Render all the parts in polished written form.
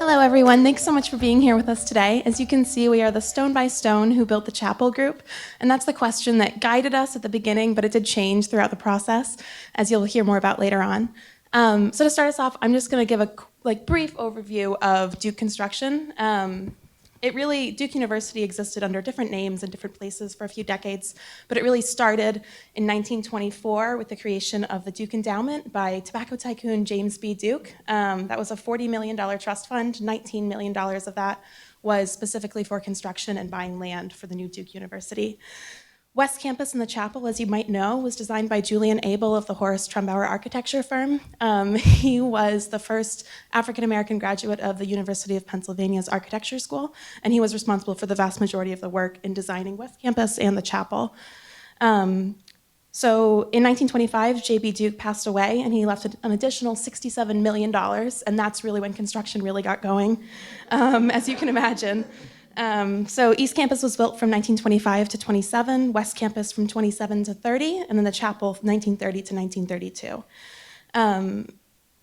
Hello, everyone. Thanks so much for being here with us today. As you can see, we are the Stone by Stone Who Built the Chapel group, and that's the question that guided us at the beginning, but it did change throughout the process, as you'll hear more about later on. So to start us off, I'm just going to give a brief overview of Duke construction. Duke University existed under different names in different places for a few decades, but it really started in 1924 with the creation of the Duke Endowment by tobacco tycoon James B. Duke. That was a $40 million trust fund. $19 million of that was specifically for construction and buying land for the new Duke University. West Campus in the chapel, as you might know, was designed by Julian Abel of the Horace Trumbauer architecture firm. He was the first African-American graduate of the University of Pennsylvania's architecture school, and he was responsible for the vast majority of the work in designing West Campus and the chapel. So in 1925, J.B. Duke passed away, and he left an additional $67 million, and that's really when construction really got going, as you can imagine. So East Campus was built from 1925 to 27, West Campus from 27 to 30, and then the chapel from 1930 to 1932.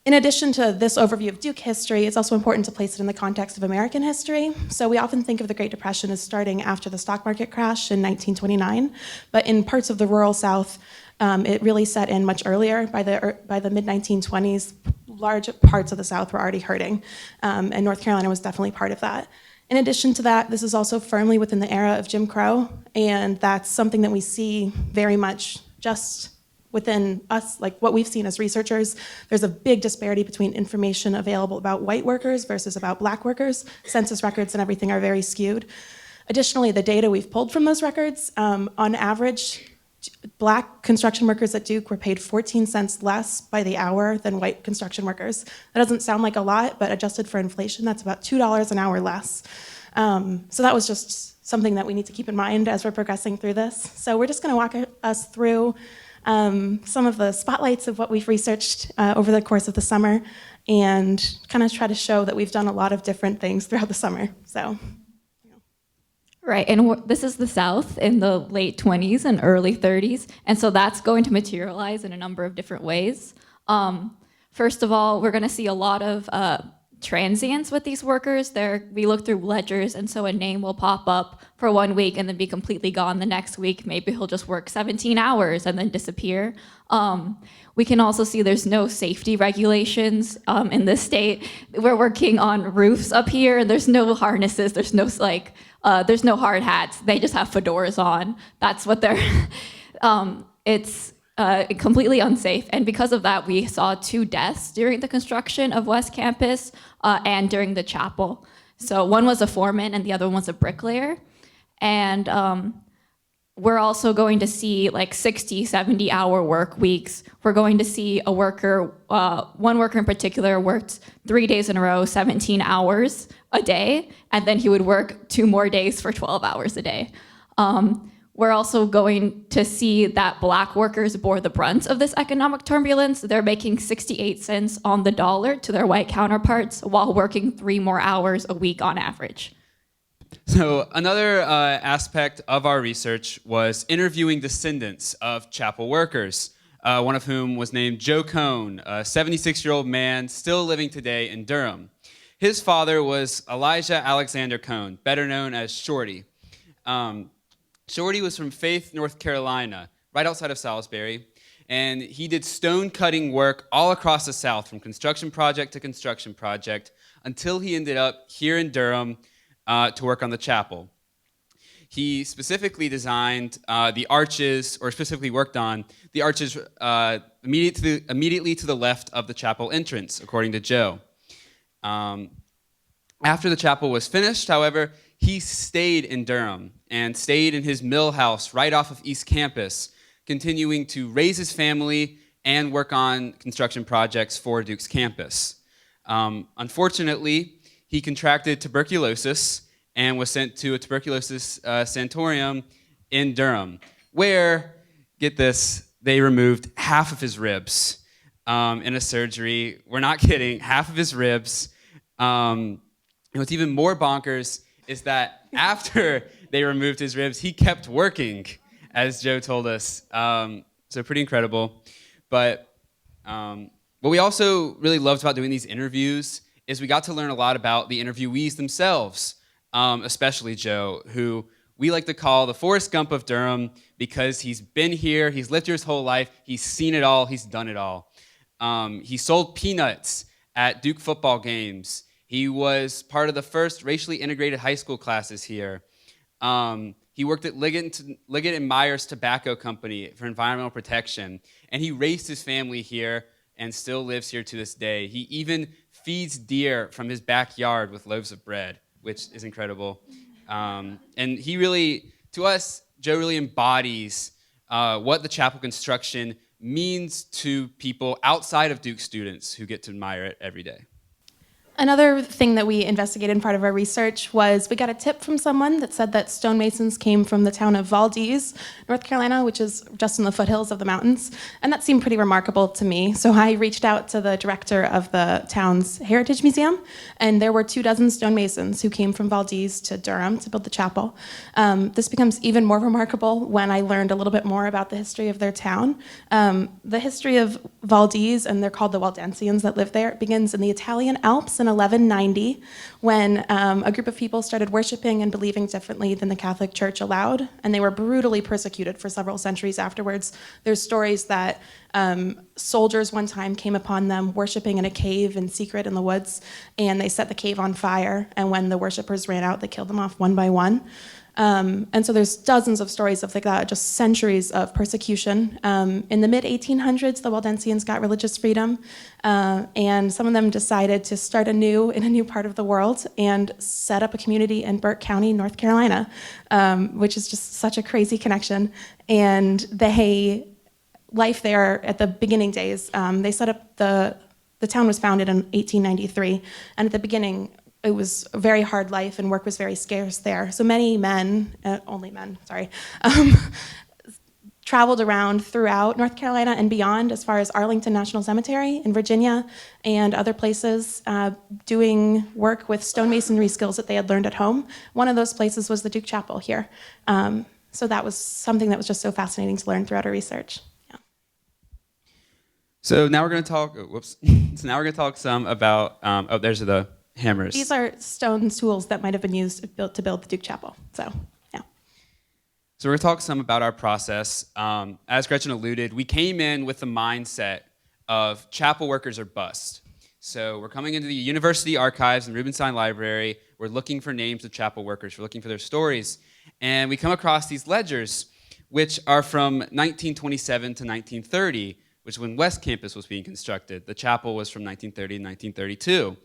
In addition to this overview of Duke history, it's also important to place it in the context of American history. So we often think of the Great Depression as starting after the stock market crash in 1929, but in parts of the rural South, it really set in much earlier. By the mid-1920s, large parts of the South were already hurting, and North Carolina was definitely part of that. In addition to that, this is also firmly within the era of Jim Crow, and that's something that we see very much just within us, like what we've seen as researchers. There's a big disparity between information available about white workers versus about black workers. Census records and everything are very skewed. Additionally, the data we've pulled from those records, on average, black construction workers at Duke were paid 14 cents less by the hour than white construction workers. That doesn't sound like a lot, but adjusted for inflation, that's about $2 an hour less. So that was just something that we need to keep in mind as we're progressing through this. So we're just going to walk us through some of the spotlights of what we've researched over the course of the summer and kind of try to show that we've done a lot of different things throughout the summer. So. Right, and this is the South in the late 20s and early 30s, and so that's going to materialize in a number of different ways. First of all, we're going to see a lot of transients with these workers. We look through ledgers, and so a name will pop up for 1 week and then be completely gone the next week. Maybe he'll just work 17 hours and then disappear. We can also see there's no safety regulations in this state. We're working on roofs up here, and there's no harnesses, there's no hard hats. They just have fedoras on. That's what they're, it's completely unsafe. And because of that, we saw 2 deaths during the construction of West Campus and during the chapel. So one was a foreman and the other one was a bricklayer. And we're also going to see like 60, 70-hour work weeks. We're going to see a worker, one worker in particular worked 3 days in a row, 17 hours a day, and then he would work 2 more days for 12 hours a day. We're also going to see that black workers bore the brunt of this economic turbulence. They're making 68 cents on the dollar to their white counterparts while working 3 more hours a week on average. So another aspect of our research was interviewing descendants of chapel workers, one of whom was named Joe Cohn, a 76-year-old man still living today in Durham. His father was Elijah Alexander Cohn, better known as Shorty. Shorty was from Faith, North Carolina, right outside of Salisbury, and he did stone cutting work all across the South, from construction project to construction project, until he ended up here in Durham to work on the chapel. He specifically designed the arches, or specifically worked on the arches immediately to the left of the chapel entrance, according to Joe. After the chapel was finished, however, he stayed in Durham and stayed in his mill house right off of East Campus, continuing to raise his family and work on construction projects for Duke's campus. Unfortunately, he contracted tuberculosis and was sent to a tuberculosis sanatorium in Durham, where, get this, they removed half of his ribs in a surgery. We're not kidding, half of his ribs. And what's even more bonkers is that after they removed his ribs, he kept working, as Joe told us. So pretty incredible. But what we also really loved about doing these interviews is we got to learn a lot about the interviewees themselves, especially Joe, who we like to call the Forrest Gump of Durham because he's been here, he's lived here his whole life, he's seen it all, he's done it all. He sold peanuts at Duke football games. He was part of the first racially integrated high school classes here. He worked at Liggett and Myers Tobacco Company for environmental protection, and he raised his family here and still lives here to this day. He even feeds deer from his backyard with loaves of bread, which is incredible. And he really, to us, Joe really embodies what the chapel construction means to people outside of Duke students who get to admire it every day. Another thing that we investigated in part of our research was we got a tip from someone that said that stonemasons came from the town of Valdez, North Carolina, which is just in the foothills of the mountains, and that seemed pretty remarkable to me. So I reached out to the director of the town's Heritage Museum, and there were 24 stonemasons who came from Valdez to Durham to build the chapel. This becomes even more remarkable when I learned a little bit more about the history of their town. The history of Valdez, and they're called the Waldensians that live there, begins in the Italian Alps in 1190, when a group of people started worshiping and believing differently than the Catholic Church allowed, and they were brutally persecuted for several centuries afterwards. There's stories that soldiers one time came upon them worshiping in a cave in secret in the woods, and they set the cave on fire, and when the worshipers ran out, they killed them off one by one. And so there's dozens of stories of like that, just centuries of persecution. In the mid-1800s, the Waldensians got religious freedom, and some of them decided to start anew in a new part of the world and set up a community in Burke County, North Carolina, which is just such a crazy connection. And life there at the beginning days, they set up the town was founded in 1893, and at the beginning, it was a very hard life and work was very scarce there. So many men, only men, sorry, traveled around throughout North Carolina and beyond, as far as Arlington National Cemetery in Virginia and other places, doing work with stonemasonry skills that they had learned at home. One of those places was the Duke Chapel here. So that was something that was just so fascinating to learn throughout our research. Yeah. So now we're going to talk, So now we're going to talk some about, there's the hammers. These are stone tools that might have been used to build the Duke Chapel. So, yeah. So we're going to talk some about our process. As Gretchen alluded, we came in with the mindset of chapel workers are bust. So we're coming into the university archives and Rubenstein Library. We're looking for names of chapel workers. We're looking for their stories. And we come across these ledgers, which are from 1927 to 1930, which is when West Campus was being constructed. The chapel was from 1930 to 1932.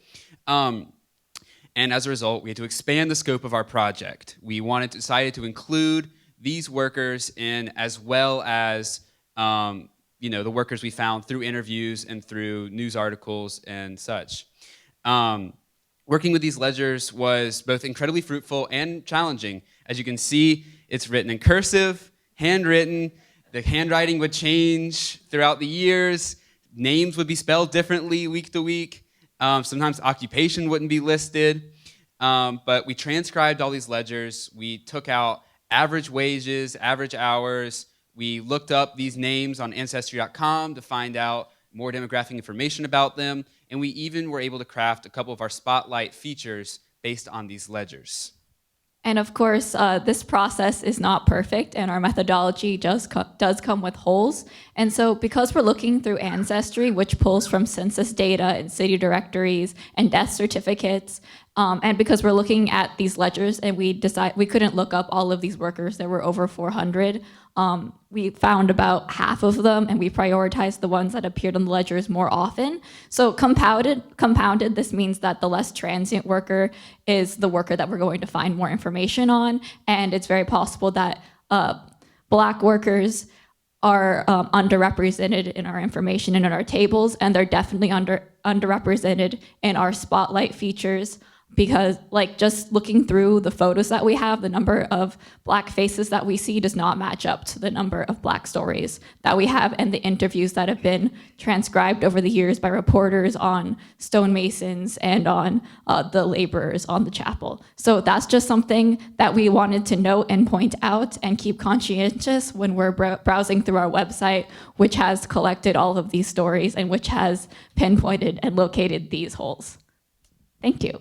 And as a result, we had to expand the scope of our project. We decided to include these workers in, as well as the workers we found through interviews and through news articles and such. Working with these ledgers was both incredibly fruitful and challenging. As you can see, it's written in cursive, handwritten. The handwriting would change throughout the years. Names would be spelled differently week to week. Sometimes occupation wouldn't be listed. But we transcribed all these ledgers. We took out average wages, average hours. We looked up these names on Ancestry.com to find out more demographic information about them. And we even were able to craft a couple of our spotlight features based on these ledgers. And of course, this process is not perfect, and our methodology does come with holes. And so because we're looking through Ancestry, which pulls from census data and city directories and death certificates, and because we're looking at these ledgers and we couldn't look up all of these workers, there were over 400, we found about half of them, and we prioritized the ones that appeared on the ledgers more often. So compounded, this means that the less transient worker is the worker that we're going to find more information on, and it's very possible that Black workers are underrepresented in our information and in our tables, and they're definitely underrepresented in our spotlight features, because just looking through the photos that we have, the number of Black faces that we see does not match up to the number of Black stories that we have and the interviews that have been transcribed over the years by reporters on stonemasons and on the laborers on the chapel. So that's just something that we wanted to note and point out and keep conscientious when we're browsing through our website, which has collected all of these stories and which has pinpointed and located these holes. Thank you.